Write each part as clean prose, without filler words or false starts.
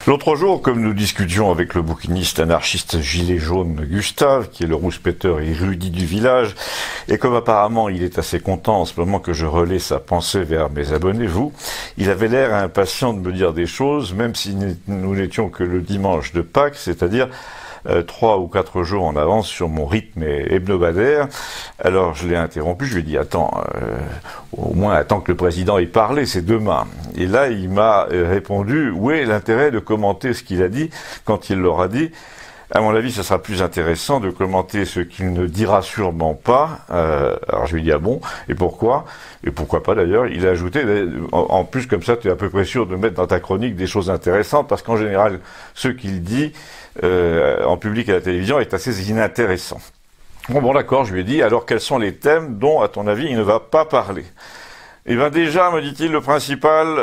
L'autre jour, comme nous discutions avec le bouquiniste anarchiste gilet jaune Gustave, qui est le rouspéteur érudit du village, et comme apparemment il est assez content en ce moment que je relaie sa pensée vers mes abonnés, vous, il avait l'air impatient de me dire des choses, même si nous n'étions que le dimanche de Pâques, c'est-à-dire 3 ou 4 jours en avance sur mon rythme hebdomadaire. Alors je l'ai interrompu, je lui ai dit attends, au moins attends que le président ait parlé, c'est demain. Et là il m'a répondu où est l'intérêt de commenter ce qu'il a dit quand il l'aura dit. À mon avis, ce sera plus intéressant de commenter ce qu'il ne dira sûrement pas. Alors je lui ai dit ah bon, et pourquoi? Et pourquoi pas d'ailleurs? Il a ajouté, en plus comme ça tu es à peu près sûr de mettre dans ta chronique des choses intéressantes, parce qu'en général, ce qu'il dit en public à la télévision est assez inintéressant. Bon d'accord, je lui ai dit, alors quels sont les thèmes dont, à ton avis, il ne va pas parler? Eh bien déjà, me dit-il, le principal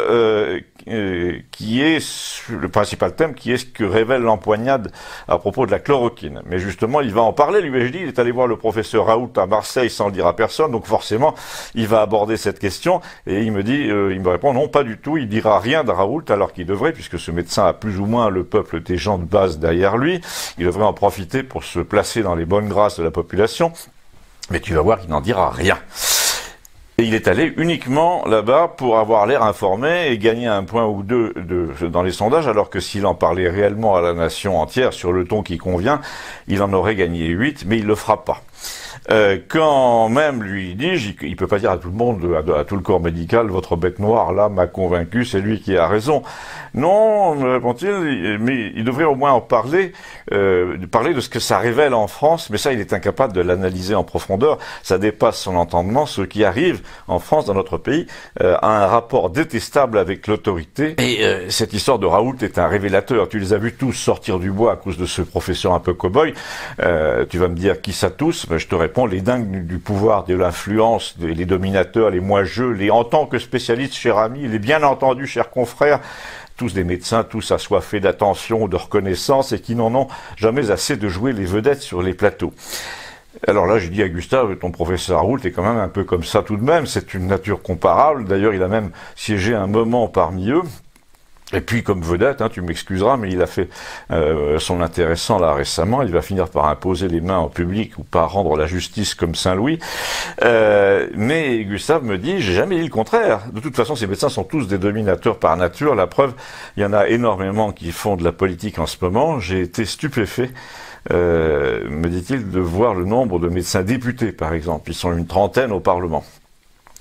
thème qui est ce que révèle l'empoignade à propos de la chloroquine. Mais justement, il va en parler, lui ai-je dit, il est allé voir le professeur Raoult à Marseille sans le dire à personne, donc forcément, il va aborder cette question, et il me répond non, pas du tout, il dira rien de Raoult, alors qu'il devrait, puisque ce médecin a plus ou moins le peuple des gens de base derrière lui, il devrait en profiter pour se placer dans les bonnes grâces de la population, mais tu vas voir qu'il n'en dira rien. Et il est allé uniquement là-bas pour avoir l'air informé et gagner un point ou deux dans les sondages, alors que s'il en parlait réellement à la nation entière sur le ton qui convient, il en aurait gagné 8, mais il le fera pas. Quand même, lui dis-je, il peut pas dire à tout le monde, à tout le corps médical, votre bête noire là m'a convaincu, c'est lui qui a raison. Non, me répond-il, mais il devrait au moins en parler, parler de ce que ça révèle en France, mais ça il est incapable de l'analyser en profondeur, ça dépasse son entendement, ce qui arrive en France, dans notre pays, à un rapport détestable avec l'autorité. Et cette histoire de Raoult est un révélateur, tu les as vus tous sortir du bois à cause de ce professeur un peu cow-boy, tu vas me dire qui ça tous, ben, je te réponds, les dingues du pouvoir, de l'influence, les dominateurs, les moi-je, en tant que spécialistes, chers amis, les bien entendus, chers confrères, tous des médecins, tous assoiffés d'attention, de reconnaissance, et qui n'en ont jamais assez de jouer les vedettes sur les plateaux. Alors là, j'ai dit à Gustave, ton professeur Raoult est quand même un peu comme ça tout de même, c'est une nature comparable, d'ailleurs il a même siégé un moment parmi eux. Et puis, comme vedette, tu m'excuseras, mais il a fait son intéressant là récemment. Il va finir par imposer les mains en public ou par rendre la justice comme Saint-Louis. Mais Gustave me dit, j'ai jamais dit le contraire. De toute façon, ces médecins sont tous des dominateurs par nature. La preuve, il y en a énormément qui font de la politique en ce moment. J'ai été stupéfait, me dit-il, de voir le nombre de médecins députés, par exemple. Ils sont une trentaine au Parlement.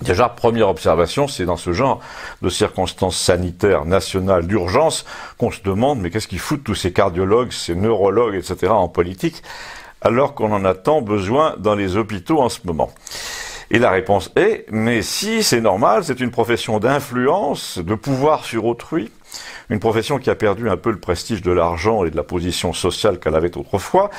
Déjà, première observation, c'est dans ce genre de circonstances sanitaires nationales d'urgence qu'on se demande, mais qu'est-ce qu'ils foutent tous ces cardiologues, ces neurologues, etc. en politique, alors qu'on en a tant besoin dans les hôpitaux en ce moment? Et la réponse est, mais si, c'est normal, c'est une profession d'influence, de pouvoir sur autrui, une profession qui a perdu un peu le prestige de l'argent et de la position sociale qu'elle avait autrefois,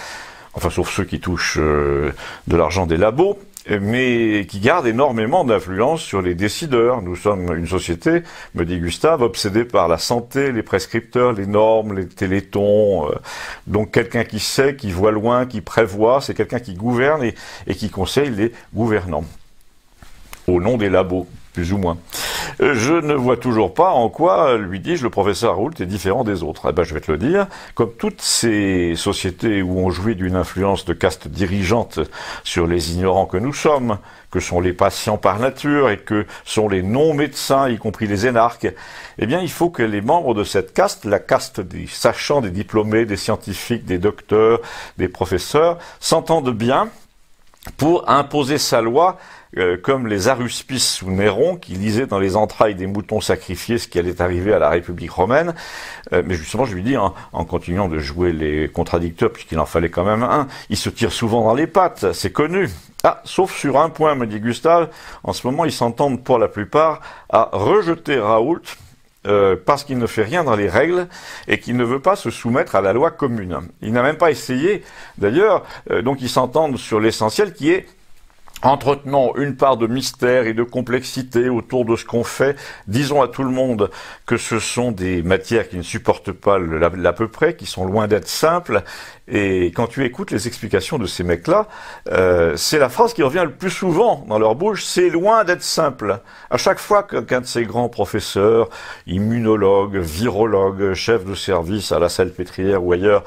enfin sauf ceux qui touchent de l'argent des labos, mais qui garde énormément d'influence sur les décideurs. Nous sommes une société, me dit Gustave, obsédée par la santé, les prescripteurs, les normes, les télétons. Donc quelqu'un qui sait, qui voit loin, qui prévoit, c'est quelqu'un qui gouverne et qui conseille les gouvernants. Au nom des labos, plus ou moins. Je ne vois toujours pas en quoi, lui dis-je, le professeur Raoult est différent des autres. Eh ben, je vais te le dire. Comme toutes ces sociétés où on jouit d'une influence de caste dirigeante sur les ignorants que nous sommes, que sont les patients par nature et que sont les non-médecins, y compris les énarques, eh bien, il faut que les membres de cette caste, la caste des sachants, des diplômés, des scientifiques, des docteurs, des professeurs, s'entendent bien pour imposer sa loi, comme les aruspices sous Néron, qui lisaient dans les entrailles des moutons sacrifiés ce qui allait arriver à la République romaine. Mais justement, je lui dis, en continuant de jouer les contradicteurs, puisqu'il en fallait quand même un, ils se tirent souvent dans les pattes, c'est connu. Ah, sauf sur un point, me dit Gustave, en ce moment, ils s'entendent pour la plupart à rejeter Raoult, parce qu'il ne fait rien dans les règles et qu'il ne veut pas se soumettre à la loi commune. Il n'a même pas essayé, d'ailleurs, donc ils s'entendent sur l'essentiel qui est Entretenons une part de mystère et de complexité autour de ce qu'on fait. Disons à tout le monde que ce sont des matières qui ne supportent pas l'à peu près, qui sont loin d'être simples. Et quand tu écoutes les explications de ces mecs-là, c'est la phrase qui revient le plus souvent dans leur bouche, c'est loin d'être simple. À chaque fois qu'un de ces grands professeurs, immunologues, virologues, chefs de service à la Salpêtrière ou ailleurs,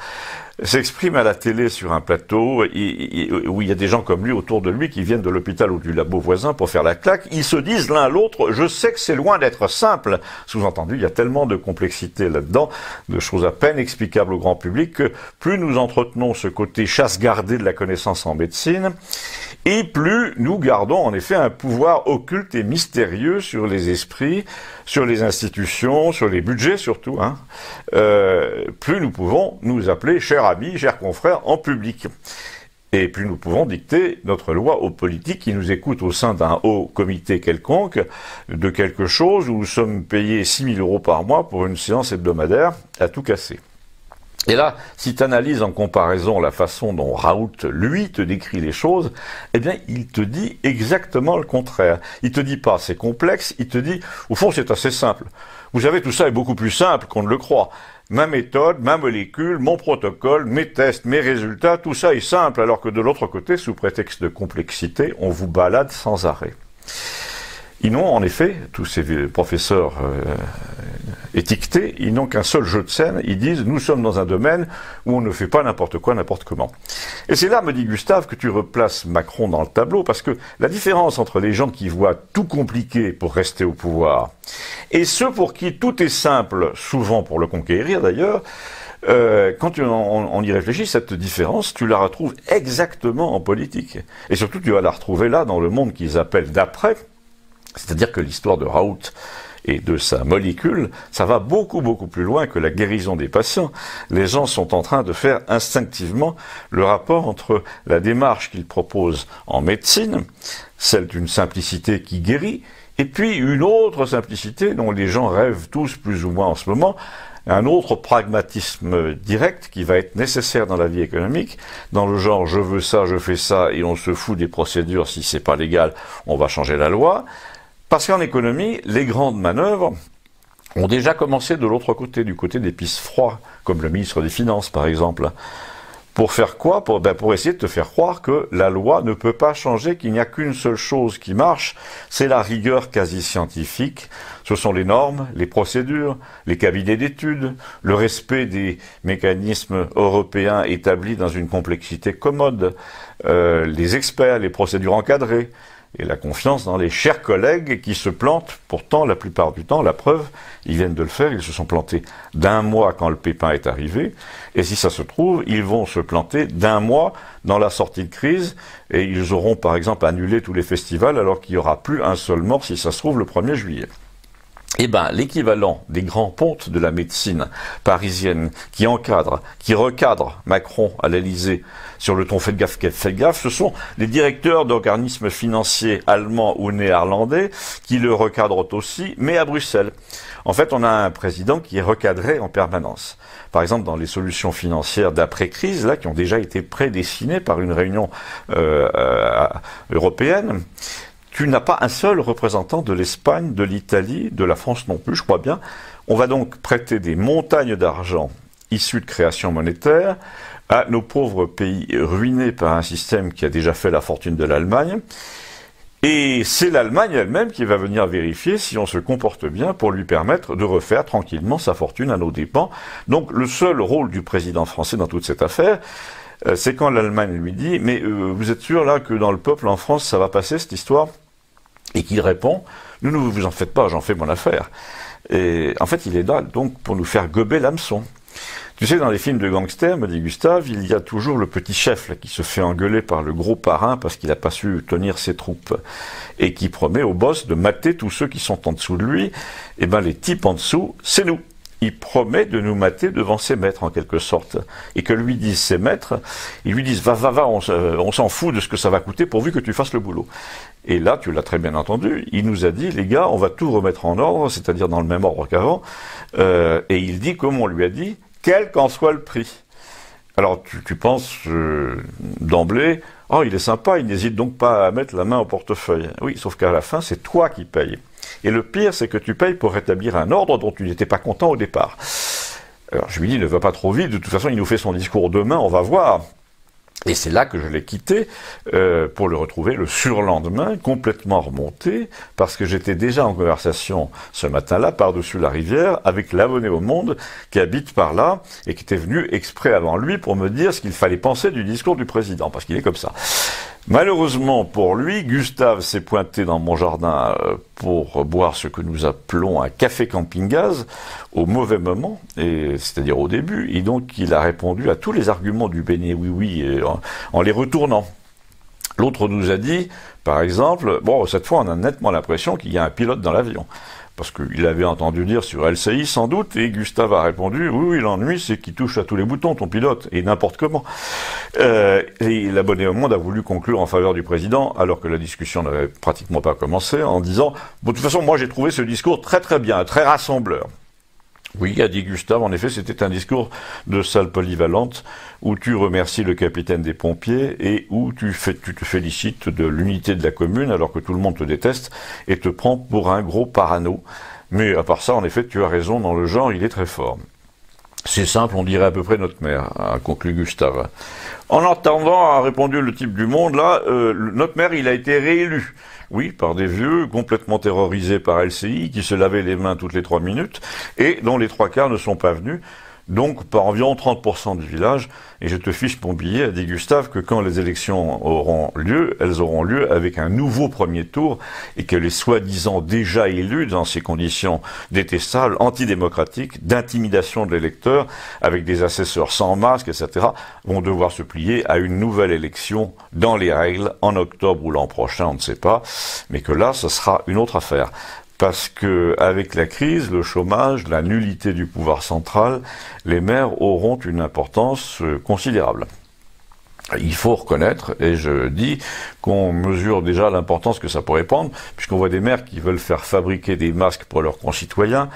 s'exprime à la télé sur un plateau où il y a des gens comme lui autour de lui qui viennent de l'hôpital ou du labo voisin pour faire la claque, ils se disent l'un à l'autre, je sais que c'est loin d'être simple. Sous-entendu, il y a tellement de complexité là-dedans, de choses à peine explicables au grand public, que plus nous entretenons ce côté chasse gardée de la connaissance en médecine, et plus nous gardons en effet un pouvoir occulte et mystérieux sur les esprits, sur les institutions, sur les budgets surtout, plus nous pouvons nous appeler chers amis, chers confrères en public. Et plus nous pouvons dicter notre loi aux politiques qui nous écoutent au sein d'un haut comité quelconque de quelque chose où nous sommes payés 6 000 € par mois pour une séance hebdomadaire à tout casser. Et là, si tu analyses en comparaison la façon dont Raoult, lui, te décrit les choses, eh bien, il te dit exactement le contraire. Il te dit pas c'est complexe, il te dit, au fond, c'est assez simple. Vous savez, tout ça est beaucoup plus simple qu'on ne le croit. Ma méthode, ma molécule, mon protocole, mes tests, mes résultats, tout ça est simple, alors que de l'autre côté, sous prétexte de complexité, on vous balade sans arrêt. Ils n'ont en effet, tous ces professeurs étiquetés, ils n'ont qu'un seul jeu de scène, ils disent « nous sommes dans un domaine où on ne fait pas n'importe quoi, n'importe comment ». Et c'est là, me dit Gustave, que tu replaces Macron dans le tableau, parce que la différence entre les gens qui voient tout compliqué pour rester au pouvoir, et ceux pour qui tout est simple, souvent pour le conquérir d'ailleurs, quand on y réfléchit, cette différence, tu la retrouves exactement en politique. Et surtout, tu vas la retrouver là, dans le monde qu'ils appellent d'après, c'est-à-dire que l'histoire de Raoult et de sa molécule, ça va beaucoup, beaucoup plus loin que la guérison des patients. Les gens sont en train de faire instinctivement le rapport entre la démarche qu'ils proposent en médecine, celle d'une simplicité qui guérit, et puis une autre simplicité dont les gens rêvent tous plus ou moins en ce moment, un autre pragmatisme direct qui va être nécessaire dans la vie économique, dans le genre je veux ça, je fais ça, et on se fout des procédures, si c'est pas légal, on va changer la loi. Parce qu'en économie, les grandes manœuvres ont déjà commencé de l'autre côté, du côté des pistes froids, comme le ministre des Finances par exemple. Pour faire quoi? Pour essayer de te faire croire que la loi ne peut pas changer, qu'il n'y a qu'une seule chose qui marche, c'est la rigueur quasi scientifique. Ce sont les normes, les procédures, les cabinets d'études, le respect des mécanismes européens établis dans une complexité commode, les experts, les procédures encadrées, et la confiance dans les chers collègues qui se plantent, pourtant la plupart du temps, la preuve, ils viennent de le faire, ils se sont plantés d'un mois quand le pépin est arrivé, et si ça se trouve, ils vont se planter d'un mois dans la sortie de crise, et ils auront par exemple annulé tous les festivals alors qu'il n'y aura plus un seul mort si ça se trouve le 1er juillet. Eh ben, l'équivalent des grands pontes de la médecine parisienne qui encadrent, qui recadrent Macron à l'Élysée sur le ton faites gaffe, ce sont les directeurs d'organismes financiers allemands ou néerlandais qui le recadrent aussi, mais à Bruxelles. En fait, on a un président qui est recadré en permanence. Par exemple, dans les solutions financières d'après-crise, là, qui ont déjà été prédessinées par une réunion européenne, tu n'as pas un seul représentant de l'Espagne, de l'Italie, de la France non plus, je crois bien. On va donc prêter des montagnes d'argent issus de création monétaire à nos pauvres pays ruinés par un système qui a déjà fait la fortune de l'Allemagne. Et c'est l'Allemagne elle-même qui va venir vérifier si on se comporte bien pour lui permettre de refaire tranquillement sa fortune à nos dépens. Donc le seul rôle du président français dans toute cette affaire, c'est quand l'Allemagne lui dit « Mais vous êtes sûr là que dans le peuple en France ça va passer cette histoire ?» Et qu'il répond « Ne vous en faites pas, j'en fais mon affaire. » Et en fait, il est là donc pour nous faire gober l'hameçon. Tu sais, dans les films de gangsters, me dit Gustave, il y a toujours le petit chef là, qui se fait engueuler par le gros parrain parce qu'il n'a pas su tenir ses troupes et qui promet au boss de mater tous ceux qui sont en dessous de lui. Et ben les types en dessous, c'est nous. Il promet de nous mater devant ses maîtres, en quelque sorte. Et que lui disent ses maîtres, ils lui disent, va, on s'en fout de ce que ça va coûter pourvu que tu fasses le boulot. Et là, tu l'as très bien entendu, il nous a dit, les gars, on va tout remettre en ordre, c'est-à-dire dans le même ordre qu'avant. Et il dit, comme on lui a dit, quel qu'en soit le prix. Alors, tu penses d'emblée Oh, il est sympa, il n'hésite donc pas à mettre la main au portefeuille. Oui, sauf qu'à la fin, c'est toi qui payes. Et le pire, c'est que tu payes pour rétablir un ordre dont tu n'étais pas content au départ. Alors je lui dis, ne va pas trop vite, de toute façon, il nous fait son discours demain, on va voir. Et c'est là que je l'ai quitté pour le retrouver le surlendemain, complètement remonté, parce que j'étais déjà en conversation ce matin-là, par-dessus la rivière, avec l'abonné au Monde qui habite par là et qui était venu exprès avant lui pour me dire ce qu'il fallait penser du discours du président, parce qu'il est comme ça. Malheureusement pour lui, Gustave s'est pointé dans mon jardin pour boire ce que nous appelons un café camping-gaz au mauvais moment, c'est-à-dire au début, et donc il a répondu à tous les arguments du Béné oui en les retournant. L'autre nous a dit, par exemple, bon, cette fois on a nettement l'impression qu'il y a un pilote dans l'avion. Parce qu'il avait entendu dire sur LCI sans doute, et Gustave a répondu, oui, l'ennui c'est qu'il touche à tous les boutons, ton pilote, et n'importe comment. Et l'abonné au Monde a voulu conclure en faveur du président, alors que la discussion n'avait pratiquement pas commencé, en disant, bon, de toute façon, moi j'ai trouvé ce discours très très bien, très rassembleur. Oui, a dit Gustave, en effet, c'était un discours de salle polyvalente où tu remercies le capitaine des pompiers et où tu te félicites de l'unité de la commune alors que tout le monde te déteste et te prend pour un gros parano. Mais à part ça, en effet, tu as raison, dans le genre, il est très fort. C'est simple, on dirait à peu près notre mère, a conclu Gustave. En entendant, a répondu le type du Monde, là, notre maire, il a été réélu. Oui, par des vieux complètement terrorisés par LCI qui se lavaient les mains toutes les 3 minutes et dont les 3/4 ne sont pas venus, donc par environ 30% du village. Et je te fiche mon billet, a dit Gustave, que quand les élections auront lieu, elles auront lieu avec un nouveau premier tour et que les soi-disant déjà élus dans ces conditions détestables, antidémocratiques, d'intimidation de l'électeur, avec des assesseurs sans masque, etc., vont devoir se plier à une nouvelle élection dans les règles en octobre ou l'an prochain, on ne sait pas, mais que là, ce sera une autre affaire. Parce que, avec la crise, le chômage, la nullité du pouvoir central, les maires auront une importance considérable. Il faut reconnaître, et je dis qu'on mesure déjà l'importance que ça pourrait prendre, puisqu'on voit des maires qui veulent faire fabriquer des masques pour leurs concitoyens.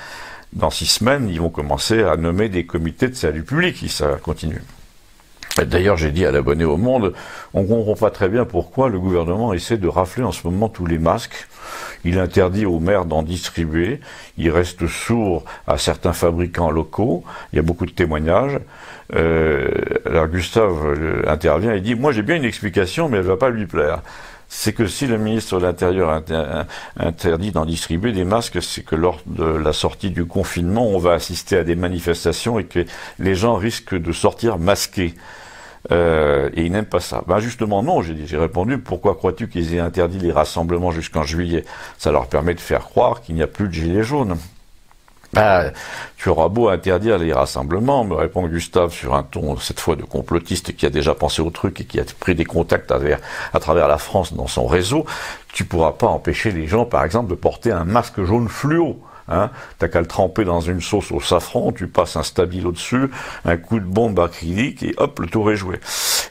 Dans 6 semaines, ils vont commencer à nommer des comités de salut public, si ça continue. D'ailleurs, j'ai dit à l'abonné au Monde, on ne comprend pas très bien pourquoi le gouvernement essaie de rafler en ce moment tous les masques. Il interdit aux maires d'en distribuer. Il reste sourd à certains fabricants locaux. Il y a beaucoup de témoignages. Alors Gustave intervient et dit, moi j'ai bien une explication, mais elle ne va pas lui plaire. C'est que si le ministre de l'Intérieur interdit d'en distribuer des masques, c'est que lors de la sortie du confinement, on va assister à des manifestations et que les gens risquent de sortir masqués. Et ils n'aiment pas ça. Ben justement non, j'ai répondu, pourquoi crois-tu qu'ils aient interdit les rassemblements jusqu'en juillet? Ça leur permet de faire croire qu'il n'y a plus de gilets jaunes. Ben, tu auras beau interdire les rassemblements, me répond Gustave sur un ton, cette fois de complotiste qui a déjà pensé au truc et qui a pris des contacts à travers la France dans son réseau, tu pourras pas empêcher les gens, par exemple, de porter un masque jaune fluo. Hein, t'as qu'à le tremper dans une sauce au safran, tu passes un stabilo dessus, un coup de bombe acrylique et hop, le tour est joué.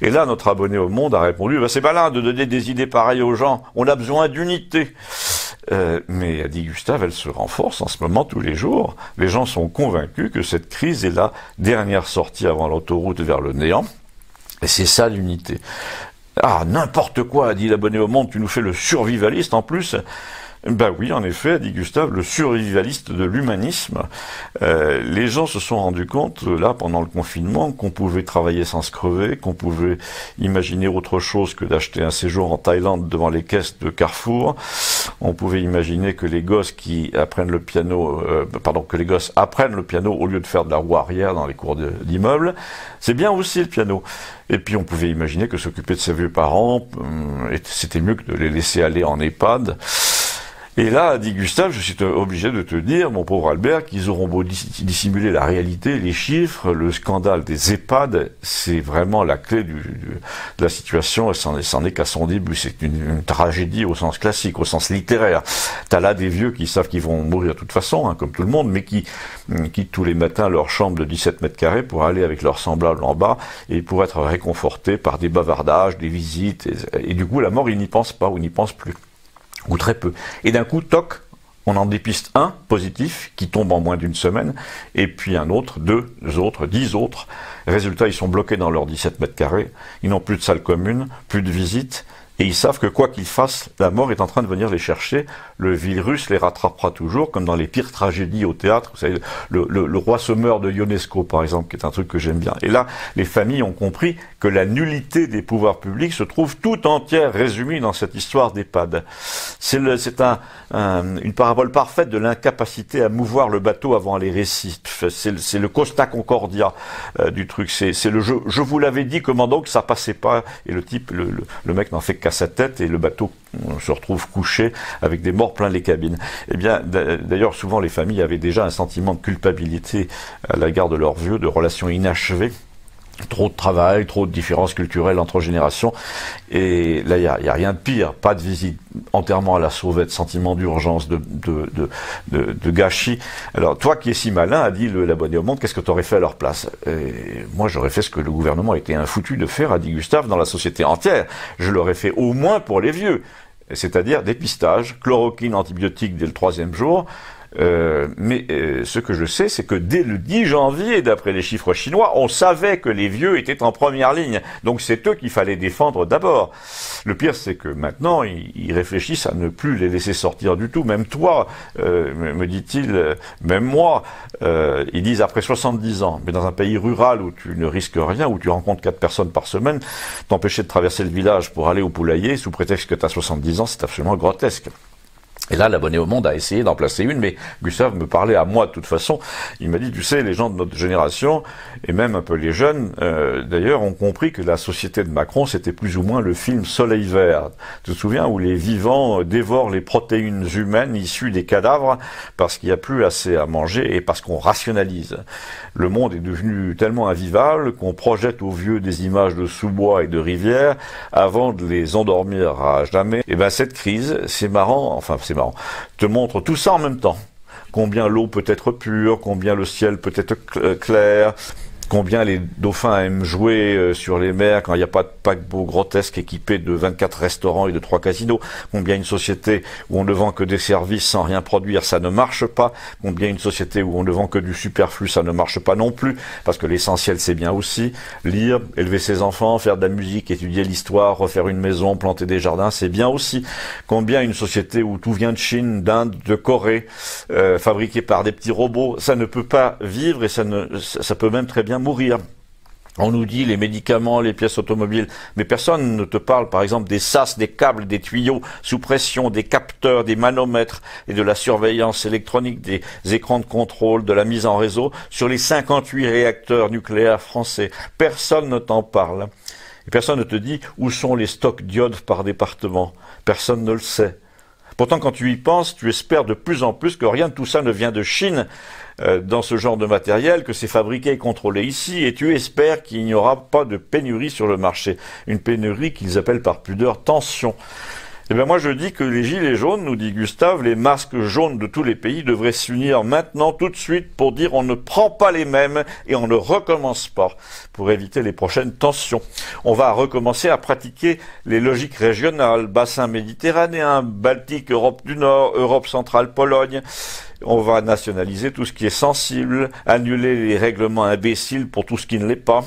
Et là, notre abonné au Monde a répondu, bah, c'est malin de donner des idées pareilles aux gens, on a besoin d'unité. Mais, a dit Gustave, elle se renforce en ce moment tous les jours. Les gens sont convaincus que cette crise est la dernière sortie avant l'autoroute vers le néant. Et c'est ça l'unité. Ah, n'importe quoi, a dit l'abonné au Monde, tu nous fais le survivaliste en plus. Ben oui, en effet, a dit Gustave, le survivaliste de l'humanisme. Les gens se sont rendus compte, là, pendant le confinement, qu'on pouvait travailler sans se crever, qu'on pouvait imaginer autre chose que d'acheter un séjour en Thaïlande devant les caisses de Carrefour. On pouvait imaginer que les gosses qui apprennent le piano, que les gosses apprennent le piano au lieu de faire de la roue arrière dans les cours d'immeubles. C'est bien aussi le piano. Et puis on pouvait imaginer que s'occuper de ses vieux parents, c'était mieux que de les laisser aller en EHPAD. Et là, a dit Gustave, je suis obligé de te dire, mon pauvre Albert, qu'ils auront beau dissimuler la réalité, les chiffres, le scandale des EHPAD, c'est vraiment la clé de la situation, et c'en est qu'à son début. C'est une tragédie au sens classique, au sens littéraire. T'as là des vieux qui savent qu'ils vont mourir de toute façon, hein, comme tout le monde, mais qui quittent tous les matins leur chambre de 17 mètres carrés pour aller avec leurs semblables en bas, et pour être réconfortés par des bavardages, des visites, et du coup, la mort, ils n'y pensent pas, ou n'y pensent plus. Ou très peu. Et d'un coup, toc, On en dépiste un positif qui tombe en moins d'une semaine, et puis un autre, deux autres, 10 autres. Résultat, ils sont bloqués dans leurs 17 mètres carrés, ils n'ont plus de salle commune, plus de visites, et ils savent que quoi qu'ils fassent, la mort est en train de venir les chercher. Le virus les rattrapera toujours, comme dans les pires tragédies au théâtre. Vous savez, le roi se meurt de Ionesco, par exemple, qui est un truc que j'aime bien. Et là, les familles ont compris que la nullité des pouvoirs publics se trouve tout entière résumée dans cette histoire d'EHPAD. C'est une parabole parfaite de l'incapacité à mouvoir le bateau avant les récits. C'est le Costa Concordia du truc. C'est le jeu. Je vous l'avais dit, commandant, que ça passait pas. Et le type, le mec n'en fait qu'à sa tête, et le bateau se retrouve couché avec des morts plein les cabines. Eh bien, d'ailleurs, souvent les familles avaient déjà un sentiment de culpabilité à l'égard de leurs vieux, de relations inachevées. Trop de travail, trop de différences culturelles entre générations. Et là, il y a rien de pire. Pas de visite, enterrement à la sauvette, sentiment d'urgence, de gâchis. Alors, toi qui es si malin, a dit l'abonné au monde, qu'est-ce que tu aurais fait à leur place? Et moi, j'aurais fait ce que le gouvernement était infoutu de faire, a dit Gustave, dans la société entière. Je l'aurais fait au moins pour les vieux. C'est-à-dire dépistage, chloroquine, antibiotique dès le 3e jour. Mais ce que je sais, c'est que dès le 10 janvier, d'après les chiffres chinois, on savait que les vieux étaient en première ligne. Donc c'est eux qu'il fallait défendre d'abord. Le pire, c'est que maintenant, ils réfléchissent à ne plus les laisser sortir du tout. Même toi, me dit-il, même moi, ils disent après 70 ans, mais dans un pays rural où tu ne risques rien, où tu rencontres 4 personnes par semaine, t'empêcher de traverser le village pour aller au poulailler sous prétexte que tu as 70 ans, c'est absolument grotesque. Et là, l'abonné au monde a essayé d'en placer une, mais Gustave me parlait à moi de toute façon. Il m'a dit, tu sais, les gens de notre génération, et même un peu les jeunes, d'ailleurs, ont compris que la société de Macron, c'était plus ou moins le film Soleil Vert. Tu te souviens, où les vivants dévorent les protéines humaines issues des cadavres parce qu'il n'y a plus assez à manger et parce qu'on rationalise. Le monde est devenu tellement invivable qu'on projette aux vieux des images de sous-bois et de rivières avant de les endormir à jamais. Et ben, cette crise, c'est marrant, te montre tout ça en même temps. Combien l'eau peut être pure, combien le ciel peut être clair, combien les dauphins aiment jouer sur les mers quand il n'y a pas de paquebot grotesque équipé de 24 restaurants et de 3 casinos, combien une société où on ne vend que des services sans rien produire, ça ne marche pas, combien une société où on ne vend que du superflu, ça ne marche pas non plus, parce que l'essentiel c'est bien aussi, lire, élever ses enfants, faire de la musique, étudier l'histoire, refaire une maison, planter des jardins, c'est bien aussi, combien une société où tout vient de Chine, d'Inde, de Corée, fabriqué par des petits robots, ça ne peut pas vivre et ça peut même très bien mourir. On nous dit les médicaments, les pièces automobiles, mais personne ne te parle par exemple des sas, des câbles, des tuyaux sous pression, des capteurs, des manomètres et de la surveillance électronique, des écrans de contrôle, de la mise en réseau sur les 58 réacteurs nucléaires français. Personne ne t'en parle. Et personne ne te dit où sont les stocks d'iode par département. Personne ne le sait. Pourtant, quand tu y penses, tu espères de plus en plus que rien de tout ça ne vient de Chine dans ce genre de matériel, que c'est fabriqué et contrôlé ici, et tu espères qu'il n'y aura pas de pénurie sur le marché. Une pénurie qu'ils appellent par pudeur tension. Eh bien moi je dis que les gilets jaunes, nous dit Gustave, les masques jaunes de tous les pays devraient s'unir maintenant, tout de suite, pour dire on ne prend pas les mêmes et on ne recommence pas, pour éviter les prochaines tensions. On va recommencer à pratiquer les logiques régionales, bassin méditerranéen, Baltique, Europe du Nord, Europe centrale, Pologne. On va nationaliser tout ce qui est sensible, annuler les règlements imbéciles pour tout ce qui ne l'est pas.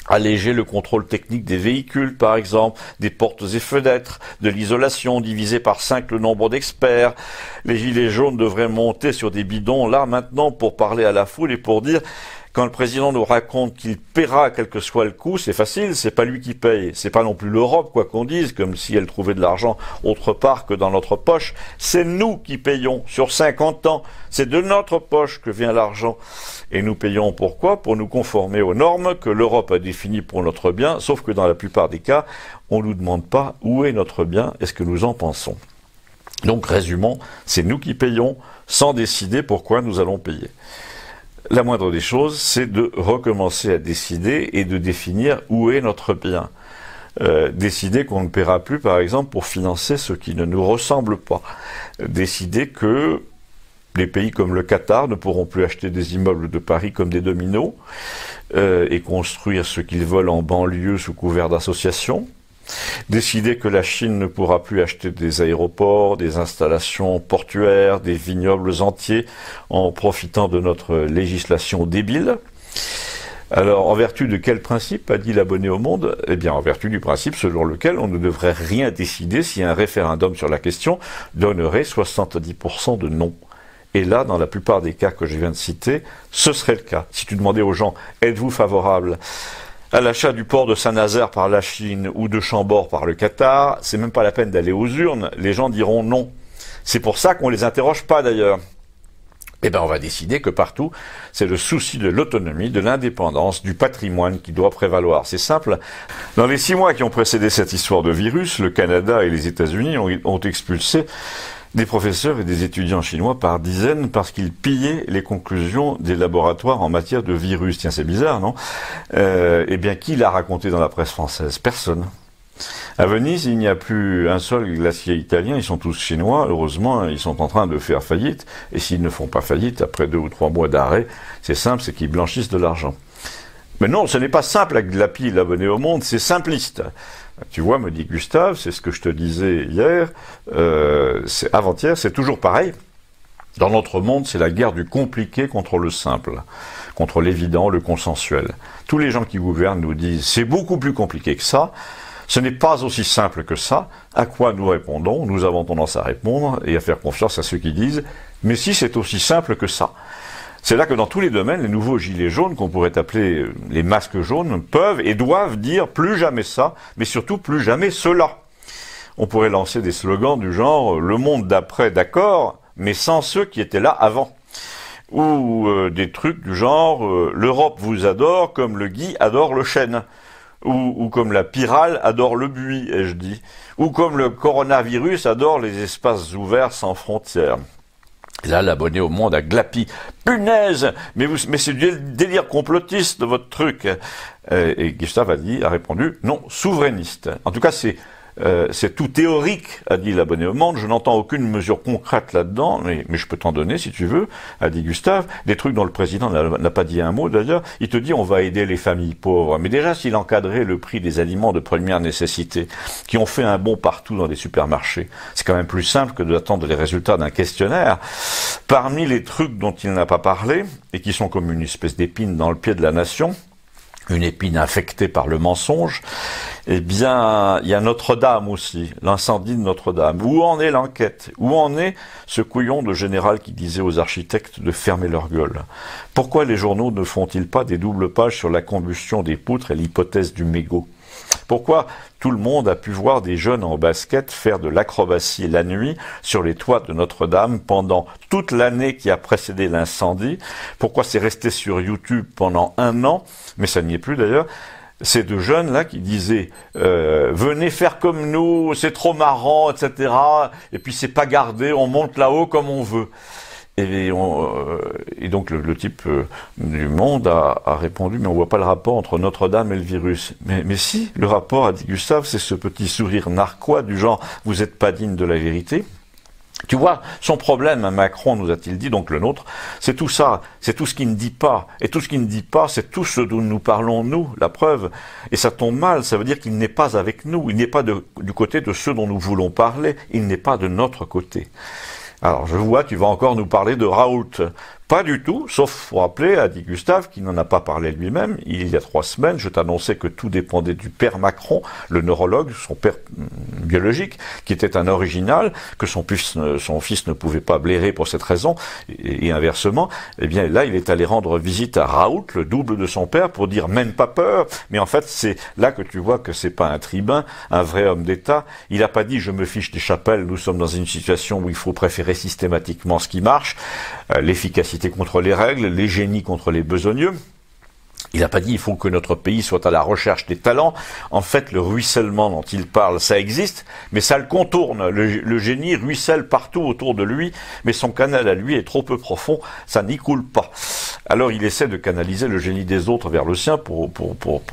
Alléger le contrôle technique des véhicules, par exemple, des portes et fenêtres, de l'isolation, diviser par 5 le nombre d'experts. Les gilets jaunes devraient monter sur des bidons, là, maintenant, pour parler à la foule et pour dire, quand le président nous raconte qu'il paiera quel que soit le coût, c'est facile, c'est pas lui qui paye. C'est pas non plus l'Europe, quoi qu'on dise, comme si elle trouvait de l'argent autre part que dans notre poche. C'est nous qui payons sur 50 ans. C'est de notre poche que vient l'argent. Et nous payons pourquoi? Pour nous conformer aux normes que l'Europe a définies pour notre bien, sauf que dans la plupart des cas, on ne nous demande pas où est notre bien et ce que nous en pensons. Donc, résumons, c'est nous qui payons sans décider pourquoi nous allons payer. La moindre des choses, c'est de recommencer à décider et de définir où est notre bien. Décider qu'on ne paiera plus, par exemple, pour financer ce qui ne nous ressemble pas. Décider que les pays comme le Qatar ne pourront plus acheter des immeubles de Paris comme des dominos et construire ce qu'ils veulent en banlieue sous couvert d'associations. Décider que la Chine ne pourra plus acheter des aéroports, des installations portuaires, des vignobles entiers en profitant de notre législation débile. Alors, en vertu de quel principe, a dit l'abonné au Monde? Eh bien, en vertu du principe selon lequel on ne devrait rien décider si un référendum sur la question donnerait 70% de non. Et là, dans la plupart des cas que je viens de citer, ce serait le cas. Si tu demandais aux gens, êtes-vous favorable à l'achat du port de Saint-Nazaire par la Chine ou de Chambord par le Qatar, c'est même pas la peine d'aller aux urnes, les gens diront non. C'est pour ça qu'on les interroge pas d'ailleurs. Eh bien, on va décider que partout, c'est le souci de l'autonomie, de l'indépendance, du patrimoine qui doit prévaloir. C'est simple. Dans les 6 mois qui ont précédé cette histoire de virus, le Canada et les États-Unis ont expulsé des professeurs et des étudiants chinois par dizaines parce qu'ils pillaient les conclusions des laboratoires en matière de virus. Tiens, c'est bizarre, non? Eh bien, qui l'a raconté dans la presse française? Personne. À Venise, il n'y a plus un seul glacier italien, ils sont tous chinois. Heureusement, ils sont en train de faire faillite. Et s'ils ne font pas faillite, après 2 ou 3 mois d'arrêt, c'est simple, c'est qu'ils blanchissent de l'argent. Mais non, ce n'est pas simple avec de la pile, l'abonné au Monde, c'est simpliste. Tu vois, me dit Gustave, c'est ce que je te disais hier, avant-hier, c'est toujours pareil. Dans notre monde, c'est la guerre du compliqué contre le simple, contre l'évident, le consensuel. Tous les gens qui gouvernent nous disent, c'est beaucoup plus compliqué que ça. Ce n'est pas aussi simple que ça. À quoi nous répondons? Nous avons tendance à répondre et à faire confiance à ceux qui disent « mais si c'est aussi simple que ça ». C'est là que dans tous les domaines, les nouveaux gilets jaunes, qu'on pourrait appeler les masques jaunes, peuvent et doivent dire plus jamais ça, mais surtout plus jamais cela. On pourrait lancer des slogans du genre « le monde d'après, d'accord, mais sans ceux qui étaient là avant ». Ou des trucs du genre « l'Europe vous adore comme le gui adore le chêne ». Ou comme la pyrale adore le buis, ai-je dit. Ou comme le coronavirus adore les espaces ouverts sans frontières. Et là, l'abonné au Monde a glapi. Punaise! Mais c'est du délire complotiste, votre truc. Et Gustave a répondu, non, souverainiste. En tout cas, c'est tout théorique, a dit l'abonné au Monde. Je n'entends aucune mesure concrète là-dedans, mais je peux t'en donner si tu veux, a dit Gustave. Des trucs dont le président n'a pas dit un mot d'ailleurs. Il te dit on va aider les familles pauvres. Mais déjà, s'il encadrait le prix des aliments de première nécessité, qui ont fait un bond partout dans les supermarchés, c'est quand même plus simple que d'attendre les résultats d'un questionnaire. Parmi les trucs dont il n'a pas parlé, et qui sont comme une espèce d'épine dans le pied de la nation, une épine infectée par le mensonge, eh bien, il y a Notre-Dame aussi, l'incendie de Notre-Dame. Où en est l'enquête? Où en est ce couillon de général qui disait aux architectes de fermer leur gueule? Pourquoi les journaux ne font-ils pas des doubles pages sur la combustion des poutres et l'hypothèse du mégot? Pourquoi tout le monde a pu voir des jeunes en basket faire de l'acrobatie la nuit sur les toits de Notre-Dame pendant toute l'année qui a précédé l'incendie? Pourquoi c'est resté sur YouTube pendant 1 an? Mais ça n'y est plus d'ailleurs. Ces 2 jeunes-là qui disaient venez faire comme nous, c'est trop marrant, etc. Et puis c'est pas gardé, on monte là-haut comme on veut. Et donc le type du Monde a répondu, mais on voit pas le rapport entre Notre-Dame et le virus. Mais si, le rapport, a dit Gustave, c'est ce petit sourire narquois du genre « vous êtes pas digne de la vérité ». Tu vois, son problème à Macron, nous a-t-il dit, donc le nôtre, c'est tout ça, c'est tout ce qu'il ne dit pas. Et tout ce qu'il ne dit pas, c'est tout ce dont nous parlons, nous, la preuve. Et ça tombe mal, ça veut dire qu'il n'est pas avec nous, il n'est pas du côté de ceux dont nous voulons parler, il n'est pas de notre côté. Alors, je vois, tu vas encore nous parler de Raoult. Pas du tout, sauf pour rappeler, a dit Gustave, qui n'en a pas parlé lui-même. Il y a 3 semaines, je t'annonçais que tout dépendait du père Macron, le neurologue, son père biologique, qui était un original, que son fils ne pouvait pas blairer pour cette raison, et inversement. Eh bien, là, il est allé rendre visite à Raoult, le double de son père, pour dire même pas peur. Mais en fait, c'est là que tu vois que c'est pas un tribun, un vrai homme d'État. Il n'a pas dit je me fiche des chapelles, nous sommes dans une situation où il faut préférer systématiquement ce qui marche, l'efficacité contre les règles, les génies contre les besogneux. Il n'a pas dit il faut que notre pays soit à la recherche des talents. En fait, le ruissellement dont il parle, ça existe, mais ça le contourne. Le génie ruisselle partout autour de lui, mais son canal à lui est trop peu profond, ça n'y coule pas. Alors il essaie de canaliser le génie des autres vers le sien pour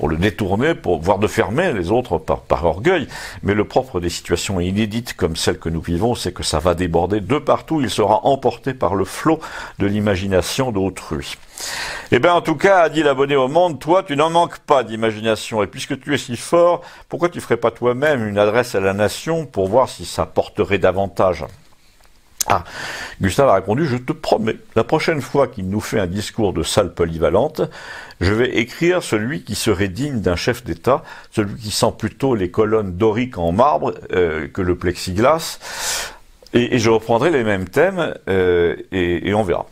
le détourner, voire de fermer les autres par orgueil. Mais le propre des situations inédites comme celles que nous vivons, c'est que ça va déborder de partout. Il sera emporté par le flot de l'imagination d'autrui. Eh bien, en tout cas, a dit l'abonné au Monde, toi, tu n'en manques pas d'imagination. Et puisque tu es si fort, pourquoi tu ferais pas toi-même une adresse à la nation pour voir si ça porterait davantage? Ah, Gustave a répondu, je te promets, la prochaine fois qu'il nous fait un discours de salle polyvalente, je vais écrire celui qui serait digne d'un chef d'État, celui qui sent plutôt les colonnes doriques en marbre que le plexiglas, et je reprendrai les mêmes thèmes, et on verra.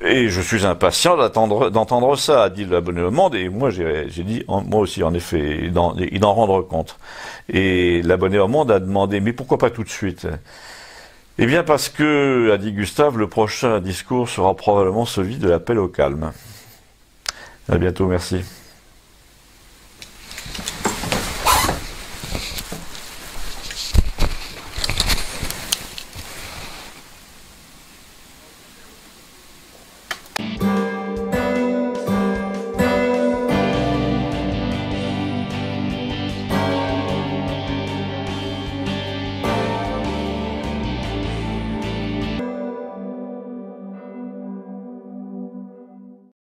Et je suis impatient d'entendre ça, a dit l'abonné au Monde, et moi j'ai dit, moi aussi en effet, d'en rendre compte. Et l'abonné au Monde a demandé, mais pourquoi pas tout de suite? Eh bien parce que, a dit Gustave, le prochain discours sera probablement celui de l'appel au calme. À bientôt, merci.